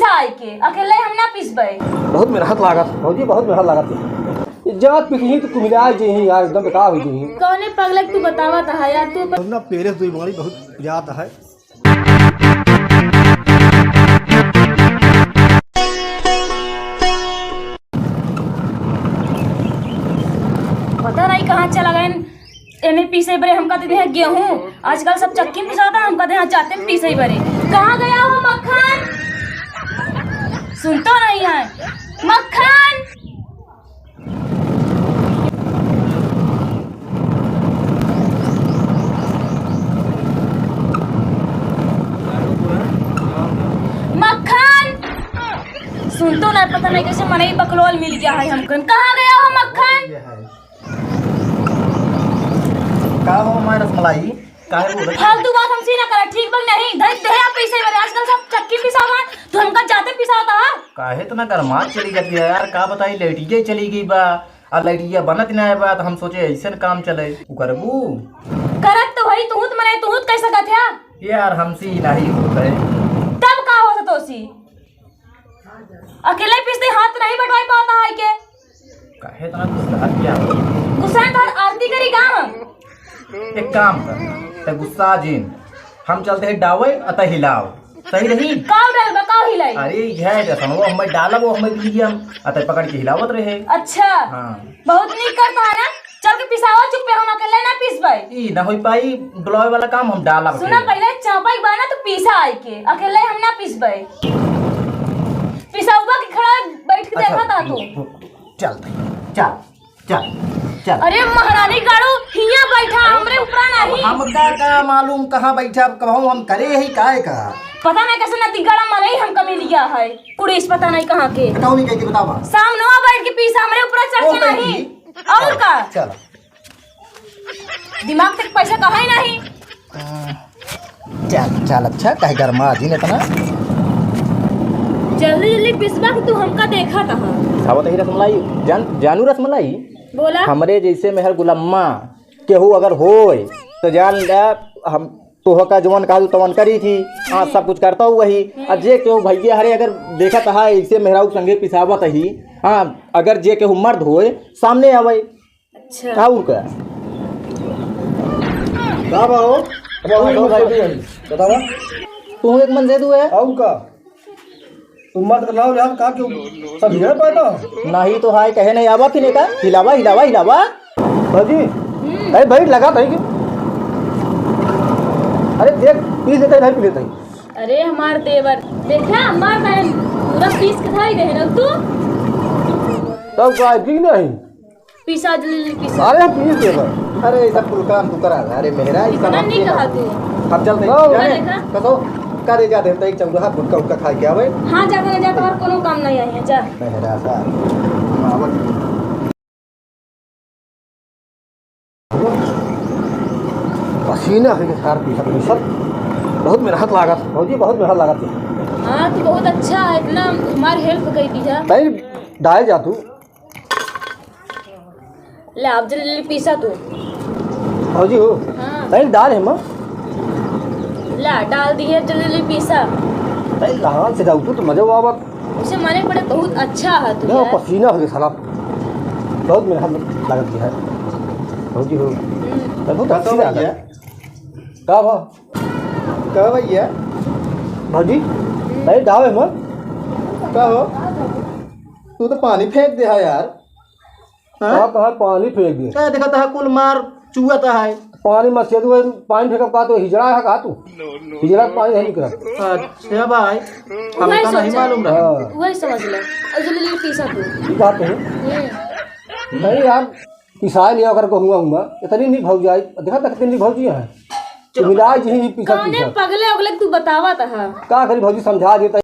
पीसा आई के अकेले हम ना पीसबे। बहुत मेहनत लागत भौजी, बहुत मेहनत लागत। जात पिसही तो कुमिला जही यार, एकदम बेकार हो जही। कौने पगलक तू बतावा था यार तू ना पेरे दुई बारी बहुत याद है। पता नहीं कहाँ चला गए एने पीसे बरे। हम कहते हैं गेहूं, आजकल सब चक्की में पिसाता, हम कहते हैं जाते हैं पीसे बरे। कहाँ गया हो मक्खन? सुनता नहीं है मक्खन। मक्खन सुनतो ना, पता नहीं कैसे मने ही बकलोल मिल गया है हमको। कहाँ गया हो मक्खन? का हो हमारा रसमलाई फालतू बात हमसे ना कर, ठीक बल नहीं धर दे पैसे मेरे। आजकल सब चक्की पिसावा तो हमका जाते पिसाता है। काहे तो ना गरमात चली जाती है यार, का बताई लाइटिया चली गई बा और लाइटिया बनत ना है बा, तो हम सोचे ऐसे काम चले तू करबू। करत तो वही तूत मने तूत कैसे कथया यार हमसे ही नहीं होता है। तब का हो तोसी अकेले पिसते हाथ नहीं बैठवाई पाता है के। काहे तो ना गुस्सा क्या हो, गुस्सा तो आरती करी गाम। एक काम कर ते गुस्सा जिन हम चलते हैं डावे अतः हिलाओ, सही रही। काव डाल बकाव हिलाई। अरे यह जैसा वो हमें डाला वो हमें भी हम अतः पकड़ के हिलावत रहे। अच्छा हाँ बहुत नीक करता है ना। चल के पिसावा चुप पे, हम अकेले ना पिसबे। ई ना हो पाई डुलावे वाला काम हम डाला। सुना पहले चापाई बना तो पीसा आई के, अकेले हम ना पिसबे। पिसाऊबा के खड़ा बैठ के देखा था तू। चल चल चल चल। अरे महारानी गाड़ू हिया बैठा हमरे ऊपर नहीं। हमका का मालूम कहाँ बैठा कहूँ हम करे ही काय का। पता नहीं कैसे नदी गाड़ा मारे ही हम कमी लिया है पुलिस पता नहीं कहाँ के। बताओ नहीं कह बतावा सामने बैठ के पीसा हमरे ऊपर चढ़ के नहीं और का। चल दिमाग तक पैसा कहा ही नहीं। चल चल अच्छा कहे गरमा जी ने इतना जल्दी जल्दी पिसबा कि तू हमका देखा था। खावत ही रसमलाई जानू रसमलाई बोला हमरे जैसे मेहर गुलम्मा केहू अगर होए तो जान हम तोह का जवन काजू तवन करी थी। हाँ सब कुछ करता हूँ वही। और जे केहू भैया हरे अगर देखा था ऐसे मेहराऊ संगे पिसावत ही। हाँ अगर जे केहू मर्द होए सामने आवे। अच्छा और का बतावा तू एक मन दे दू है और का तुम मत लाओ यार, का क्यों सब हिला पाता नहीं तो हाय कहे नहीं आवा फिर का हिलावा हिलावा हिलावा भौजी। अरे भाई लगा था कि अरे देख पीस देते नहीं पी लेते। अरे हमार देवर देखा हमार बहन पूरा पीस के खाई रहे ना तू। तब का की नहीं पीसा जल्दी पीसा। अरे हम पीस दे। अरे सब कुल काम तू करा अरे मेहरा इतना नहीं कहा तू। हम चलते देखा? कतो करे जा देता एक चंगुहा गुटका उटका खा के आवे। हाँ जाता नहीं जाता और कोनो काम नहीं आई है जा। मेहरा सा मावत पसीना है सार पी सकते सब। बहुत मेहनत लागत भौजी, बहुत मेहनत लागत। हाँ तू बहुत अच्छा है, इतना हमारी हेल्प कर दी है। नहीं डाल जा तू ले आप जल्दी जल्दी पीसा तू। भौजी हो हाँ नहीं डाल है माँ ला डाल दी है जल्दी जल्दी पीसा। नहीं लहान से जाऊ तो मजा आवत। उसे माने पड़े बहुत अच्छा है तू नहीं यार। पसीना हो गया साला, बहुत मेहनत लागत है भौजी हो। बहुत अच्छी बात है। का भा का भैया भौजी नहीं डाल है माँ का हो तू तो पानी फेंक दे है यार। कहा पानी फेंक दिए। क्या देखा था कुल मार चुआता है पानी मत से पानी फेंक का तो हिजड़ा है कहा तू हिजड़ा पानी नहीं निकला। अच्छा भाई वही हमको नहीं सोचा। मालूम रहा। वही समझ ले और जल्दी जल्दी पीसा तू। ठीक बात है। नहीं यार पिसा लिया अगर कहूँगा हूँ इतनी नहीं भौज आई देखा तक कितनी भौजी है तो मिला जी पिसा कौने पिसा पगले अगले तू बतावा था। का करी भौजी समझा देता।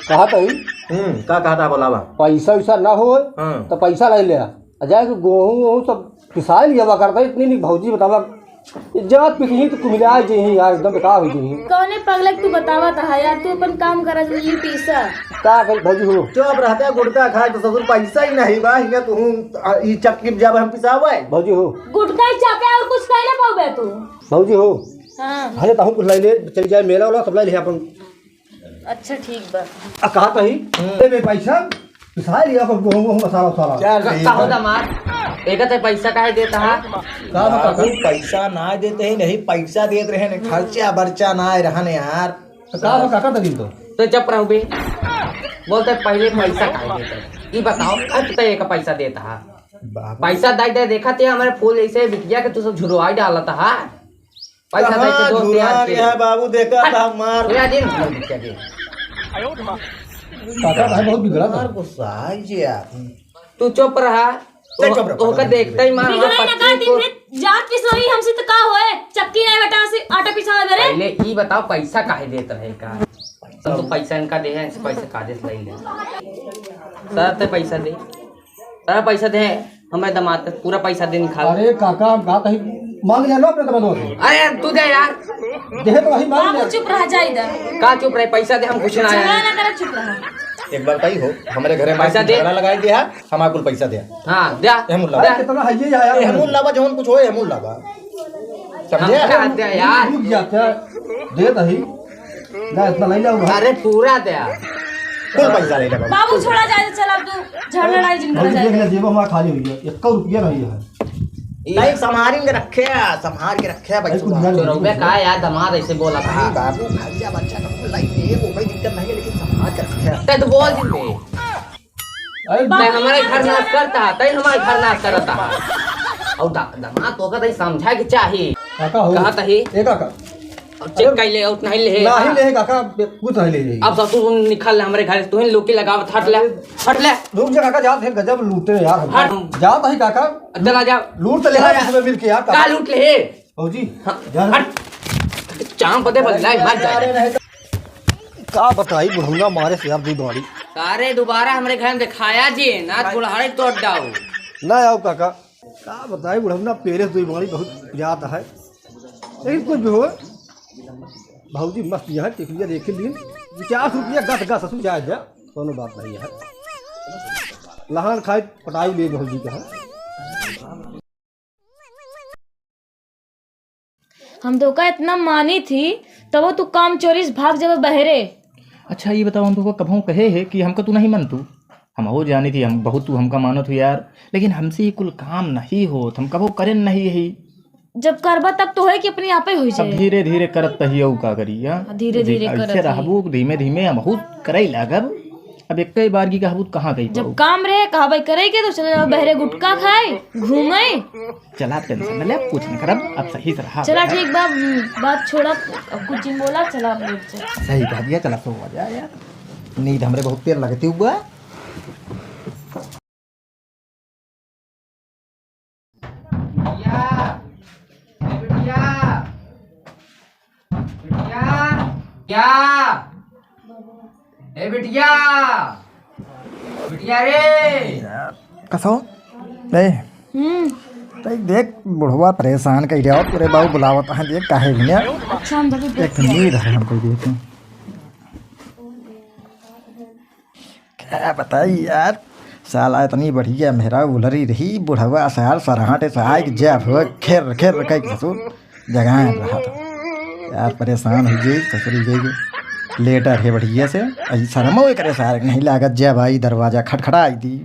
कहा तो का कहा था बोलावा पैसा वैसा ना हो तो पैसा ले लिया जाए गेहूँ वहूँ सब पिसा लिया करता इतनी नहीं भौजी बतावा जात पिकही तो कुमिला जी यार एकदम बेकार हो जी। कौने पगलक तू बतावा था यार, तू अपन काम करा जल्दी पीसा। का कर भौजी हो चुप रहते गुड़का खाए तो ससुर पैसा ही नहीं बा हिंगा तू ई चक्की जब हम पिसावे भौजी हो गुटका ही चापे और कुछ नहीं ना पावे तू। भौजी हो हाँ हले ताहू कुछ ले चल जाए मेला वाला सब ले अपन। अच्छा ठीक बा। कहा कही ए बे पैसा पिसा लिया को वो मसाला सारा का होता मार एक ते पैसा काहे देता है का बता बाबू पैसा ना देते ही नहीं पैसा देते रहे ने खर्चा बर्चा ना रहने यार का तरी तो चुप रहो बे बोलते पहले पैसा काहे देता ये बताओ अब तो एक पैसा देता है पैसा दे देखा थे हमारे फूल ऐसे बिटिया के तू सब झुरवाई डाला था पैसा दे के दो है बाबू देखा था मार पूरा दिन बिटिया के काका भाई बहुत बिगड़ा था। मार गुस्सा है जी यार तू चुप रहा ओका देखता ही मार बिगड़ाई ना का दिन में जात पिसोई हमसे तो का होए, चक्की नहीं बेटा से आटा पिसावे मेरे। पहले ये बताओ पैसा काहे देत रहे का सब तो पैसा इनका दे है इनसे पैसा काहे से ले सर ते पैसा दे सर पैसा दे हमें दामाद का पूरा पैसा दे निकाल। अरे काका का कहीं मांग लिया ना अपने दमादों से अरे तू दे यार देहे तो वही मांग बाबू लिया। चुप रह जा इधर, का चुप रहे पैसा दे हम कुछ ना झगड़ा आया ना कर, चुप रह। एक बार कही हो हमारे घरे में पैसा दे। झगड़ा लगाई दिया हमारे कुल पैसा दिया हाँ दे हेमुल्ला अरे कितना है ये यार हेमुल्ला बा जौन कुछ होए हेमुल्ला बा समझे हम दे यार रुक जा क्या दे दही ना इतना नहीं लाऊंगा। अरे पूरा दे कुल पैसा ले ले बाबू बाबू छोड़ा जाए तो चल अब तू झड़ लड़ाई जिन भौजी कर देख जाए। ले जेब हमारा खाली हुई है 1 रुपया नहीं है। नहीं संभाल के रखे संभाल के रखे अरे कुछ बच्चों नहीं चोरौबे का यार दामाद ऐसे बोला था बाबू खर्चा बच्चा का कुल लाइन है वो कोई दिक्कत नहीं है लेकिन संभाल के रखे ते तो बोल दिन दे अरे ते हमारे घर नाश करता है ते हमारे घर नाश करता है और दामाद तो का समझा के चाहिए काका हो कहा तही ए काका और चेक कर ले और नहीं ले नहीं ले काका कुछ नहीं ले अब ससुर निकल ले हमारे घर तू ही लोकी लगावत हट ले रुक जा काका जात है गजब लूटे हैं यार हट। हम जात है काका चला जा लूट तो ले चला आया जा। इसमें मिल के यार का काका लूट ले फौजी हट चाम पते बदलाए मर जाए का बताई बुढ़ऊंगा मारे से यार दी दौड़ी सारे दोबारा हमारे घर में दिखाया जी ना बुढ़ाड़े तोड़ डाओ ना आओ काका का बताई बुढ़ऊंगा पेरे से दो बहुत ज्यादा है लेकिन कुछ भी हो भाजी मस्त यहाँ टिकलिया देख लिए 50 रुपया गस गस ससुर जाए जा कोनो बात नहीं है लहान खाए पटाई ले भौजी के है। हम तो का इतना मानी थी तब वो तू काम चोरी से भाग जब बहरे। अच्छा ये बताओ हम तुमको कभों कहे है कि हमका तू नहीं मन तू हम हो जानी थी हम बहुत तू हमका मानो थी यार लेकिन हमसे ये कुल काम नहीं हो हम कभो करें नहीं यही जब करबा तब तो है कि अपने आप ही हो अब जाए। धीरे धीरे करत तही का करी धीरे धीरे करत ऐसे रहबू धीमे धीमे हम बहुत करे लागब अब एक कई बार की कहबूत कहाँ गई जब काम रहे कहा भाई करे के तो चले जाओ बहरे गुटखा खाए घूमे। चला टेंशन न ले कुछ नहीं करब अब सही से रहा चला ठीक बात छोड़ा, अब कुछ जिन बोला चला अब लेट जा। सही कह दिया चला सो आ जा यार नींद हमरे बहुत देर लगती हुआ क्या ए बिटिया बिटिया रे कसो नहीं तो देख बुढ़वा परेशान कर रहा हो पूरे बाबू बुलावत है देख काहे भी अच्छा हम तभी एक नींद है हमको देख क्या बताई यार साला इतनी बढ़िया मेहरा उलरी रही बुढ़वा साल सराहटे सहाय कि जब हो खेर खेर कह के ससुर जगह रहा था यार परेशान हो गई ससुरी गई लेटर है बढ़िया से अजी शर्म हो करे सार नहीं लागत जय भाई दरवाजा खटखटाई दी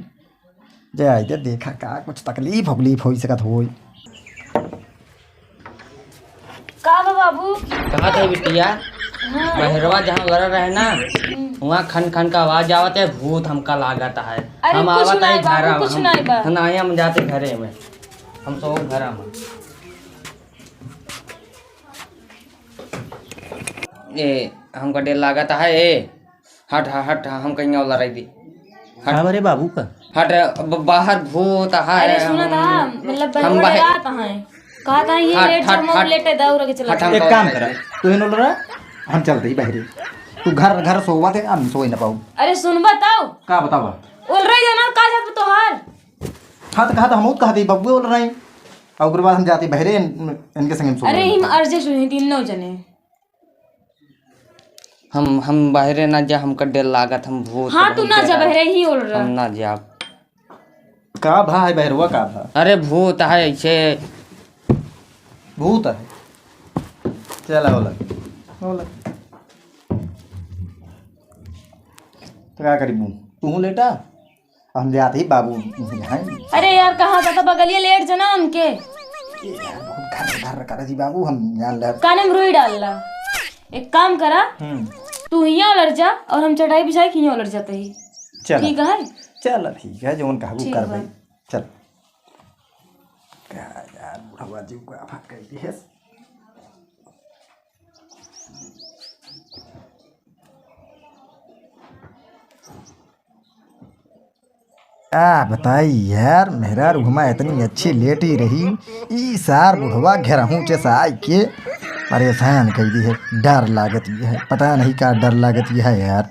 जय आई दे देखा का कुछ तकलीफ उकलीफ हो सकत हो का बा बाबू कहा था बिटिया बहरवा जहाँ घर रहे ना वहाँ खन खन का आवाज आवत है भूत हमका लागत है अरे हम कुछ आवत है नहीं बाबू, घर कुछ नहीं बा। हम आए हम जाते घरे में हम सब घर में ए हमका डेर लागत है ए हट हट हम कहीं और लड़ाई दी हाँ अरे बाबू का हट बाहर भूत है अरे सुना था मतलब हम बहरे बाहर- आता है कहा था ये हट, लेट हट, हम हट। लेटे दौड़ के चला हट, हम एक तो काम लड़ाई करा दी। तू ही नोल रहा हम चलते ही बहरी तू घर घर सोवा थे हम सोई ना पाऊ अरे सुन बताओ का बतावा बोल रही है ना का जात तो हार हाँ तो कहा था हम कहा थे बब्बू बोल रहे और ओकर बाद हम जाते बहरे इनके संग सो अरे हम अर्जेस्ट हुई तीनों जने। हम बाहरे ना जा, हमका डर लागत, हम भूत हाँ तू ना जा बहरे ही ओल रहा। हम ना जा। का भा है बहरवा का भा? अरे भूत है ऐसे। भूत है। चला बोला बोला तो क्या करी तू लेटा हम जाते ही बाबू हैं। अरे यार कहाँ जाता बगलिए लेट जना उनके घर घर कर जी बाबू हम जान ले काने में रुई डाल ला। एक काम करा तू यहाँ उलट जा और हम चटाई बिछाई कि यहाँ उलट जाते ही। चल ठीक है चल ठीक है जोन कहबू ठीक कर बा। भाई चल क्या यार बुढ़वा जी को आफा कर दी है। बताई यार मेरा रूहमा इतनी अच्छी लेटी रही ई सार बुढ़वा घेरहूँ से आय के परेशान कर दी है। डर लागत ये है, पता नहीं क्या डर लागत ये है यार।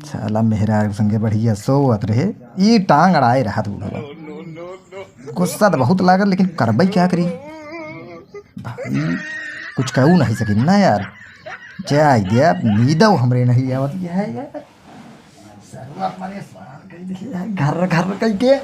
साला मेहरा संगे बढ़िया सोवत रहे ई टांग अड़ाए रहा बुढ़वा। गुस्सा तो बहुत लागत लेकिन करबई क्या करी भाई, कुछ कहू नहीं सकी ना यार। जाय दे नींदो हमरे नहीं आवत ये है यार। घर घर कह के